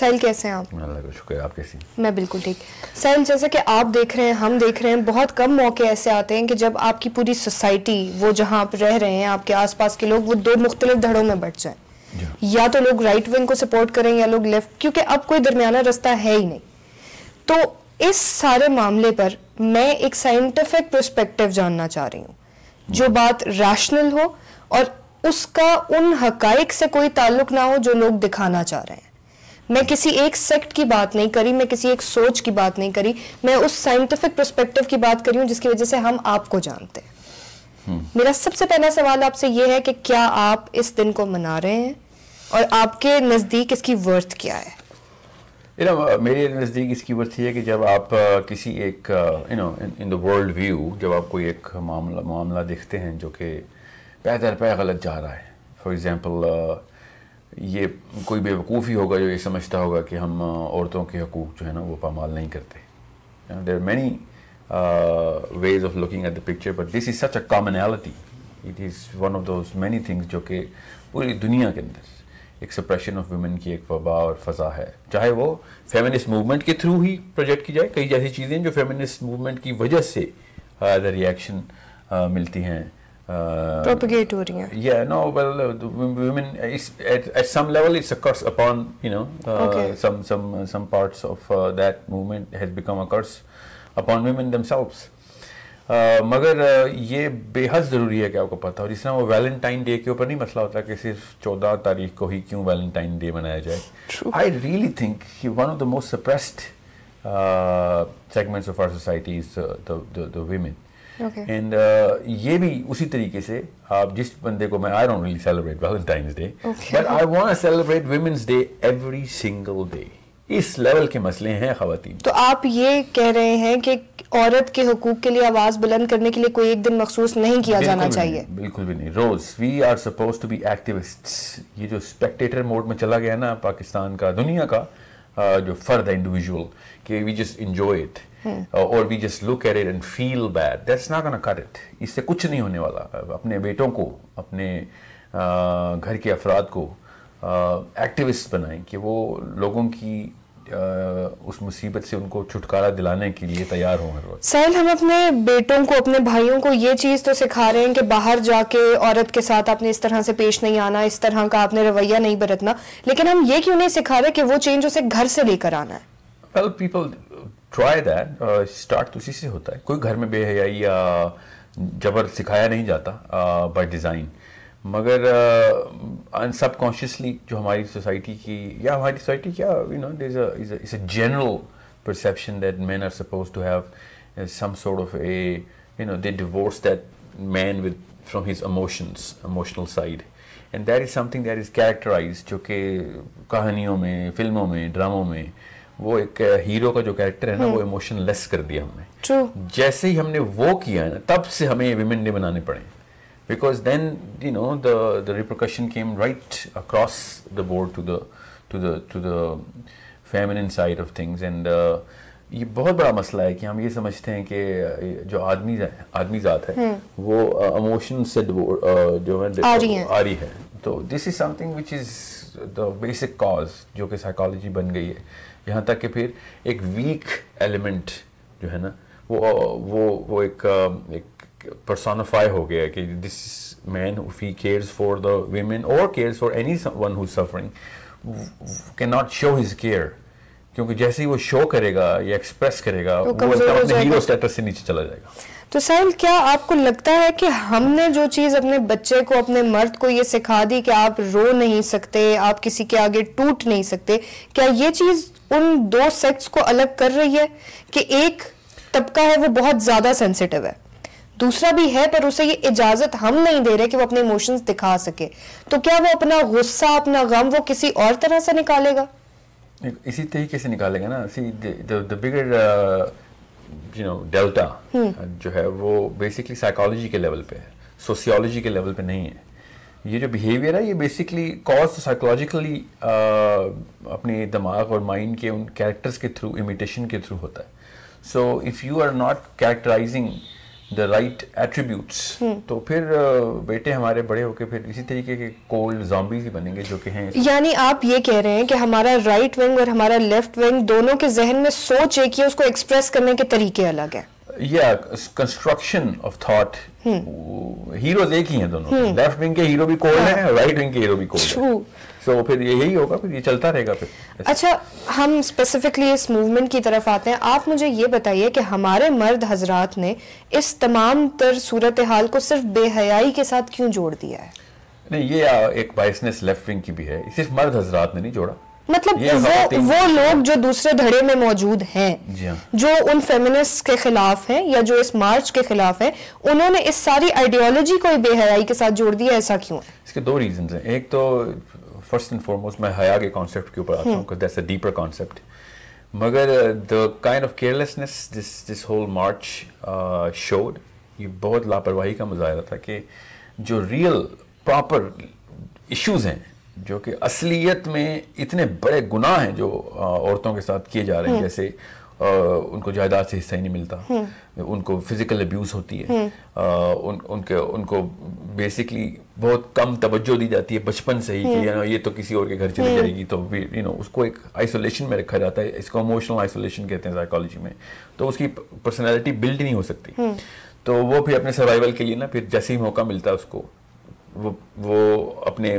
ساحل کیسے ہیں آپ؟ اللہ کا شکر. آپ کیسی؟ میں بالکل ٹھیک. ساحل جیسا کہ آپ دیکھ رہے ہیں, ہم دیکھ رہے ہیں, بہت کم موقع ایسے آتے ہیں کہ جب آپ کی پوری سوسائٹی, وہ جہاں آپ رہ رہے ہیں, آپ کے آس پاس کے لوگ, وہ دو مختلف دھڑوں میں بٹ جائیں. یا تو لوگ رائٹ ونگ کو سپورٹ کریں یا لوگ لیفٹ, کیونکہ اب کوئی درمیانہ رستہ ہے ہی نہیں. تو اس سارے معاملے پر میں ایک سائنٹیفک پرسپیکٹو جاننا چاہ رہی ہوں, جو بات ریشنل ہو اور اس کا ان حقائق سے کوئی تعلق نہ ہو جو لوگ دکھانا چاہ رہے ہیں. میں کسی ایک سیکٹ کی بات نہیں کری, میں کسی ایک سوچ کی بات نہیں کری, میں اس سائنٹیفک پرسپیکٹو کی بات کری ہوں جس کی وجہ سے ہم آپ کو جانتے ہیں. میرا سب سے پہلا سوال آپ سے یہ ہے کہ کیا آپ اس دن کو منا رہے ہیں اور آپ کے نزدیک اس کی ورتھ کیا ہے؟ میرے نزدیک اس کی ورتھ یہ ہے کہ جب آپ کسی ایک ان دا ورلڈ ویو, جب آپ کوئی ایک معاملہ دیکھتے ہیں جو کہ پے در پے غلط جا رہا ہے. فار ایگزامپل, یہ کوئی بے وقوف ہی ہوگا جو یہ سمجھتا ہوگا کہ ہم عورتوں کے حقوق جو ہے نا وہ پامال نہیں کرتے. There are many ways of looking at the picture, but this is such a commonality. It is one of those many things جو کہ پوری دنیا کے اندر ایک سپریشن آف ویمن کی ایک وبا اور فضا ہے, چاہے وہ فیمنسٹ موومنٹ کے تھرو ہی پروجیکٹ کی جائے. کئی ایسی چیزیں جو فیمنسٹ موومنٹ کی وجہ سے ریئیکشن ملتی ہیں, propagate ہو رہی ہیں. Yeah, no, well, women at some level it's a curse upon, some parts of that movement has become a curse upon women themselves. مگر یہ بے حد ضروری ہے کہ آپ کو پتہ ہو, جس طرح وہ ویلنٹائن ڈے کے اوپر نہیں مسئلہ ہوتا کہ صرف 14 تاریخ کو ہی کیوں ویلنٹائن ڈے منایا جائے. I really think one of the most suppressed segments of our society is the women. And یہ بھی اسی طریقے سے آپ جس بندے کو, میں I don't really celebrate Valentine's Day, but I want to celebrate Women's Day every single day. Us level کے مسئلے ہیں خواتین. تو آپ یہ کہہ رہے ہیں کہ عورت کے حقوق کے لیے آواز بلند کرنے کے لیے کوئی ایک دن مخصوص نہیں کیا جانا چاہیے؟ بالکل بھی نہیں. روز we are supposed to be activists. یہ جو اسپیکٹیٹر موڈ میں چلا گیا نا پاکستان کا, دنیا کا جو فرد ہے انڈیویژول, کہ we just enjoy it or we just look at it and feel bad, that's not gonna cut it. اس سے کچھ نہیں ہونے والا. اپنے بیٹوں کو, اپنے گھر کے افراد کو ایکٹیوسٹ بنائیں کہ وہ لوگوں کی اس مصیبت سے ان کو چھٹکارا دلانے کے لیے تیار ہوں ہر وقت. ساحل, ہم اپنے بیٹوں کو, اپنے بھائیوں کو یہ چیز تو سکھا رہے ہیں کہ باہر جا کے عورت کے ساتھ آپ نے اس طرح سے پیش نہیں آنا, اس طرح کا آپ نے رویہ نہیں برتنا, لیکن ہم یہ کیوں نہیں سکھا رہے کہ وہ چینج اسے گھر سے لے کر آنا ہے؟ Well, people try that. Start تو اسی سے ہوتا ہے. کوئی گھر میں بے حیائی یا جبر سکھایا نہیں جاتا بائی ڈیزائن, مگر سب کانشیسلی جو ہماری سوسائٹی کی, یا ہماری سوسائٹی کیا, it's a general perception that men are supposed to have some sort of they divorce that man from his emotional side, and that is something that is characterized, جو کہ کہانیوں میں, فلموں میں, ڈراموں میں وہ ایک ہیرو کا جو کیریکٹر ہے نا وہ ایموشن لیس کر دیا ہم نے. جیسے ہی ہم نے وہ کیا ہے نا, تب سے ہمیں ویمن ڈے بنانے پڑے, because then the repercussion came right across the board to the feminine side of things. And یہ بہت بڑا مسئلہ ہے کہ ہم یہ سمجھتے ہیں کہ جو آدمی ذات ہے وہ ایموشن سے جو ہے آ رہی ہے. تو this is something which is the basic cause جو کہ سائیکالوجی بن گئی ہے, یہاں تک کہ پھر ایک ویک ایلیمنٹ جو ہے نا وہ ایک پرسونیفائی ہو گیا کہ دس مین if he cares for the women or cares for anyone who's suffering cannot show his care, کیونکہ جیسے ہی وہ شو کرے گا یا ایکسپریس کرے گا وہ اپنے ہیرو اسٹیٹس سے نیچے چلا جائے گا. تو ساحل, کیا آپ کو لگتا ہے کہ ہم نے جو چیز اپنے بچے کو, اپنے مرد کو یہ سکھا دی کہ آپ رو نہیں سکتے, آپ کسی کے آگے ٹوٹ نہیں سکتے, کیا یہ چیز ان دو سیکٹس کو الگ کر رہی ہے کہ ایک طبقہ ہے وہ بہت زیادہ سینسیٹیو ہے, دوسرا بھی ہے پر اسے یہ اجازت ہم نہیں دے رہے کہ وہ اپنے ایموشنز دکھا سکے, تو کیا وہ اپنا غصہ, اپنا غم وہ کسی اور طرح سے نکالے گا؟ اسی طریقے سے نکالے گا نا. the bigger ڈیلٹا جو ہے وہ بیسکلی سائیکالوجی کے لیول پہ ہے, سوسیولوجی کے لیول پہ نہیں ہے. یہ جو بیہیویئر ہے یہ بیسکلی کاز سائیکولوجیکلی اپنے دماغ اور مائنڈ کے ان کیریکٹرز کے تھرو, امیٹیشن کے تھرو ہوتا ہے. So if you are not characterizing the right attributes, تو پھر بیٹے ہمارے بڑے ہو کے پھر اسی طریقے کے کولڈ زامبیز ہی بنیں گے جو کہ ہیں. یعنی آپ یہ کہہ رہے ہیں کہ ہمارا رائٹ ونگ اور ہمارا لیفٹ ونگ دونوں کے ذہن میں سوچ ایک ہی ہے, اس کو ایکسپریس کرنے کے طریقے الگ ہیں. کنسٹرکشن آف تھاٹ, ہیروز ایک ہی ہیں دونوں, لیفٹ ونگ کے ہیرو بھی کولڈ ہیں, رائٹ ونگ کے ہیرو بھی کولڈ ہیں. سو پھر یہی ہوگا, پھر یہ چلتا رہے گا پھر. اچھا, ہم اسپیسیفکلی اس موومنٹ کی طرف آتے ہیں. آپ مجھے یہ بتائیے کہ ہمارے مرد حضرات نے اس تمام تر صورتحال کو صرف بے حیائی کے ساتھ کیوں جوڑ دیا ہے؟ نہیں, یہ ایک بائسنس لیفٹ ونگ کی بھی ہے, صرف مرد حضرات نے نہیں جوڑا. مطلب وہ لوگ جو دوسرے دھڑے میں موجود ہیں, جو ان فیمنسٹ کے خلاف ہیں یا جو اس مارچ کے خلاف ہیں, انہوں نے اس ساری آئیڈیالوجی کو بے حیائی کے ساتھ جوڑ دیا. ایسا کیوں ہے؟ اس کے دو ریزنز ہیں. ایک تو فرسٹ اینڈ فارموسٹ میں حیا کے کانسیپٹ کے اوپر آتا ہوں, because that's a deeper concept. مگر the kind of carelessness this whole march showed, یہ بہت لاپرواہی کا مظاہرہ تھا کہ جو ریئل پراپر ایشوز ہیں, جو کہ اصلیت میں اتنے بڑے گناہ ہیں جو عورتوں کے ساتھ کیے جا رہے ہیں, جیسے ان کو جائیداد سے حصہ ہی نہیں ملتا, ان کو فزیکل ابیوز ہوتی ہے, ان کو بیسکلی بہت کم توجہ دی جاتی ہے بچپن سے ہی کہ یہ تو کسی اور کے گھر چلی جائے گی, تو اس کو ایک آئسولیشن میں رکھا جاتا ہے. اس کو ایموشنل آئسولیشن کہتے ہیں سائیکالوجی میں. تو اس کی پرسنالٹی بلڈ نہیں ہو سکتی, تو وہ پھر اپنے سروائیول کے لیے نا, پھر جیسے ہی موقع ملتا ہے اس کو, وہ اپنے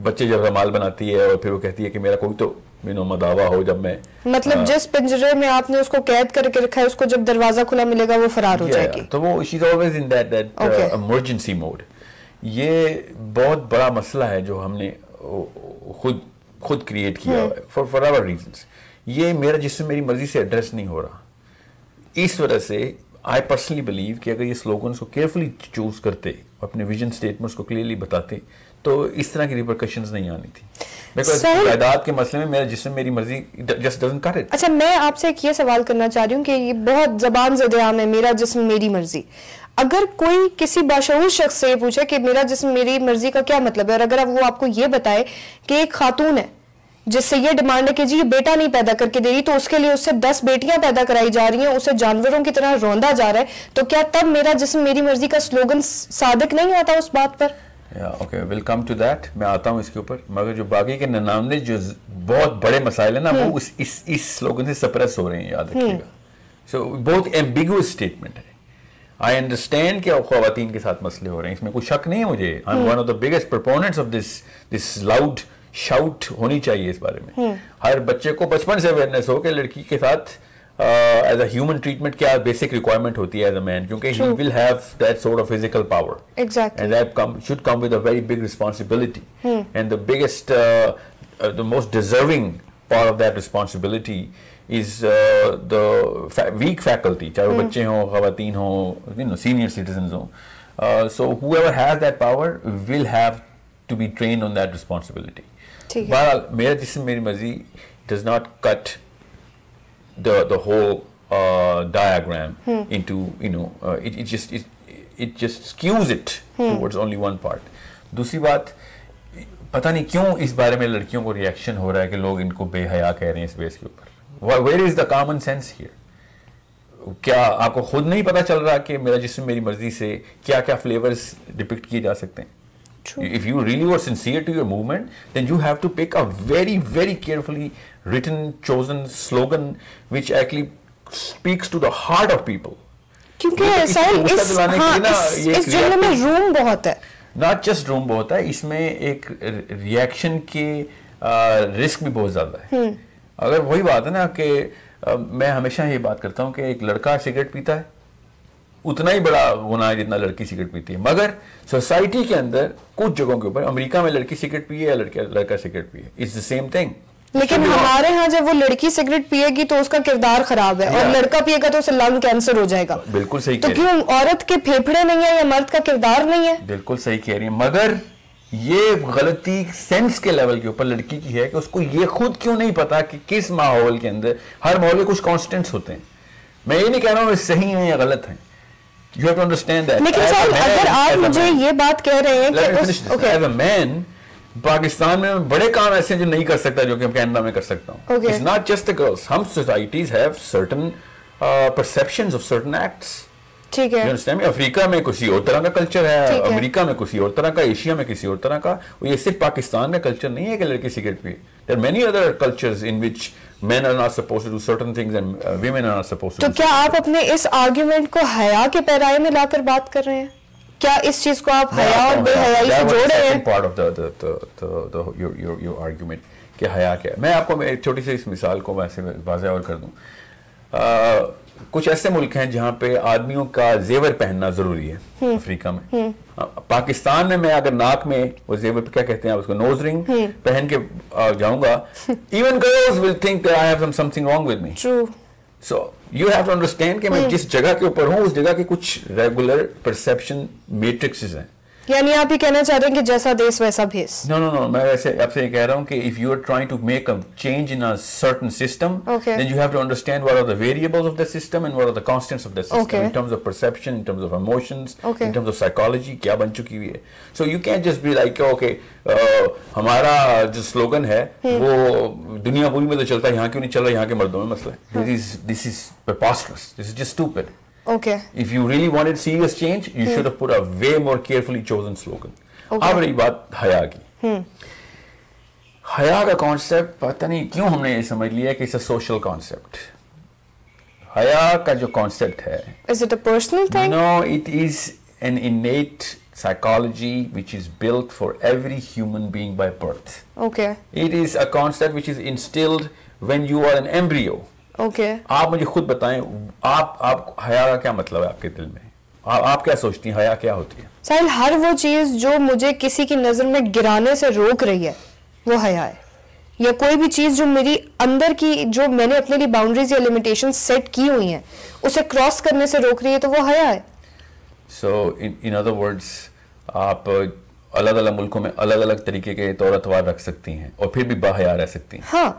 بچے جب رمال بناتی ہے اور پھر وہ کہتی ہے کہ میرا کوئی تو مداوا ہو. جب میں مطلب جس پنجرے میں آپ نے اس کو قید کر کے رکھا ہے, اس کو جب دروازہ کھلا ملے گا وہ فرار ہو جائے گی. تو وہ she is always in that emergency mode. یہ بہت بڑا مسئلہ ہے جو ہم نے خود کریٹ کیا ہے فار ایور ریزنس. یہ میرا جسم میری مرضی سے ایڈریس نہیں ہو رہا. اس وجہ سے I personally believe کہ اگر یہ سلوگنس کو کیئرفلی چوز کرتے, اپنے ویژن سٹیٹمنٹس کو کلیئرلی بتاتے, تو اس طرح کی ریپرکشنز نہیں آنی تھی. بیکاز جائیداد کے مسئلے میں میرا جسم میری مرضی just doesn't cut it. اچھا, میں آپ سے ایک یہ سوال کرنا چاہ رہی ہوں کہ یہ بہت زبان زد عام ہے, میرا جسم میری مرضی. اگر کوئی کسی باشعور شخص سے یہ پوچھے کہ میرا جسم میری مرضی کا کیا مطلب ہے, اور اگر وہ آپ کو یہ بتائے کہ ایک خاتون ہے جس سے یہ ڈیمانڈ ہے کہ جی یہ بیٹا نہیں پیدا کر کے دے رہی, تو اس کے لیے اس سے 10 بیٹیاں پیدا کرائی جا رہی ہیں, اسے جانوروں کی طرح روندا جا رہا ہے, تو کیا تب میرا جسم میری مرضی کا سلوگن صادق نہیں ہوتا اس بات پر؟ Okay, well come to that, میں آتا ہوں اس کے اوپر. مگر جو باقی کے 99 جو بہت بڑے مسائل ہیں نا, وہ اس سلوگن سے سپریس ہو رہے ہیں, یاد رکھیے گا. سو بہت ایمبیگوس اسٹیٹمنٹ ہے. آئی انڈرسٹینڈ کہ خواتین کے ساتھ مسئلے ہو رہے ہیں, اس میں کوئی شک نہیں ہے مجھے. I'm one of the biggest proponents of this loud shout ہونی چاہیے اس بارے میں. ہر بچے کو بچپن سے اویئرنیس ہو کہ لڑکی کے ساتھ ایز اے ہیومن ٹریٹمنٹ کیا بیسک ریکوائرمنٹ ہوتی ہے ایز اے مین, کیونکہ he will have that sort of physical power, and that should come with a very big responsibility, and the biggest the most deserving part of that responsibility is the weak faculty, چاہے وہ بچے ہوں, خواتین ہوں, senior citizens ہوں. سو whoever has that power will have to be trained on that responsibility. بہرحال میرا جسم میری مرضی does not cut the whole diagram into, it just skews it towards only one part. دوسری بات, پتہ نہیں کیوں اس بارے میں لڑکیوں کو ریئیکشن ہو رہا ہے کہ لوگ ان کو بے حیا کہہ رہے ہیں اس بیس کے اوپر. Where is the common sense here? کیا آپ کو خود نہیں پتا چل رہا کہ میرا جسم میری مرضی سے کیا کیا فلیورز ڈپکٹ کیے جا سکتے ہیں؟ If you really were sincere to your movement, then you have to pick a very, very carefully written, chosen slogan which actually speaks to the heart of people. کیونکہ اس جملے میں روم بہت ہے. Not just روم بہت ہے, اس میں ایک ریئیکشن کے رسک بھی بہت زیادہ ہے. اگر وہی بات ہے نا کہ میں ہمیشہ یہ بات کرتا ہوں کہ ایک لڑکا سگریٹ پیتا ہے, اتنا ہی بڑا گناہ ہے جتنا لڑکی سگریٹ پیتی ہے. مگر سوسائٹی کے اندر کچھ جگہوں کے اوپر, امریکہ میں لڑکی سگریٹ پیے یا لڑکا سگریٹ پیے, اٹس دا سیم تھنگ. لیکن ہمارے ہاں جب وہ لڑکی سگریٹ پیے گی تو اس کا کردار خراب ہے, اور لڑکا پیے گا تو اسے لنگ کینسر ہو جائے گا. بالکل صحیح. تو کیوں عورت کے پھیپھڑے نہیں ہیں یا مرد کا کردار نہیں ہے؟ بالکل صحیح کہہ رہی ہیں. مگر یہ غلطی سینس کے لیول کے اوپر لڑکی کی ہے کہ اس کو یہ خود کیوں نہیں پتا کہ کس ماحول کے اندر, ہر ماحول میں کچھ کانسٹنٹس ہوتے ہیں. میں یہ نہیں کہہ رہا ہوں صحیح ہیں یا غلط ہیں. You have to understand that. لیکن صاحب اگر آپ مجھے یہ بات کہہ رہے ہیں کہ as a man, پاکستان میں بڑے کام ایسے ہیں جو نہیں کر سکتا جو کہ کینیڈا میں کر سکتا ہوں. It's not just the girls. Some societies have certain perceptions of certain acts. ٹھیک ہے. افریقہ میں کسی اور طرح کا کلچر ہے, امریکہ میں کسی اور طرح کا, ایشیا میں کسی اور طرح کا. یہ صرف پاکستان کا کلچر نہیں ہے کہ لڑکی cigarette P. There are many other cultures in which men are not supposed to do certain things and women are not supposed to do. تو کیا آپ اپنے اس آرگیومنٹ کو حیا کے پیرائے میں لا کر بات کر رہے ہیں؟ کیا اس چیز کو آپ حیا اور بے حیائی سے جوڑ رہے ہیں؟ Part of your argument کہ حیا کیا ہے. میں آپ کو ایک چھوٹی سی اس مثال کو ویسے واضح اور کر دوں. کچھ ایسے ملک ہیں جہاں پہ آدمیوں کا زیور پہننا ضروری ہے, افریقہ میں. پاکستان میں اگر ناک میں وہ زیور کیا کہتے ہیں آپ اس کو, نوز رنگ پہن کے جاؤں گا, even girls will think that I have something wrong with me. True. So you have to understand کہ میں جس جگہ کے اوپر ہوں اس جگہ کے کچھ ریگولر پرسیپشن میٹرکسز ہیں. یعنی آپ یہ کہنا چاہ رہے ہیں کہ جیسا دیس ویسا بھیس. No, میں ویسے آپ سے یہ کہہ رہا ہوں کہ if you are trying to make a change in a certain system, then you have to understand what are the variables of the system and what are the constants of the system in terms of perception, in terms of emotions, in terms of psychology, کیا بن چکی ہوئی ہے. So you can't just be like, okay, ہمارا جو slogan ہے وہ دنیا پوری میں تو چلتا ہے, یہاں کیوں نہیں چل رہا, یہاں کے مردوں میں مسئلہ ہے. This is preposterous. This is just stupid. Okay. If you really wanted serious change, you should have put a way more carefully chosen slogan. اب رہی بات حیا کی. حیا کا کانسیپٹ پتہ نہیں کیوں ہم نے یہ سمجھ لیا کہ it's a social concept. حیا کا جو کانسیپٹ ہے, is it a personal thing? No, it is an innate psychology which is built for every human being by birth. Okay. It is a concept which is instilled when you are an embryo. Okay. آپ مجھے خود بتائیں, آپ حیا کا کیا مطلب ہے آپ کے دل میں, آپ کیا سوچتی ہیں حیا کیا ہوتی ہے؟ ساحل, ہر وہ چیز جو مجھے کسی کی نظر میں گرانے سے روک رہی ہے وہ حیا ہے, یا کوئی بھی چیز جو میری اندر کی, جو میں نے اپنے لیے باؤنڈریز یا لمیٹیشن سیٹ کی ہوئی ہیں, اسے کراس کرنے سے روک رہی ہے, تو وہ حیا ہے. سو ان ادر ورڈز آپ الگ الگ ملکوں میں الگ الگ طریقے کے طور اتوار رکھ سکتی ہیں اور پھر بھی باحیا رہ سکتی ہیں. ہاں.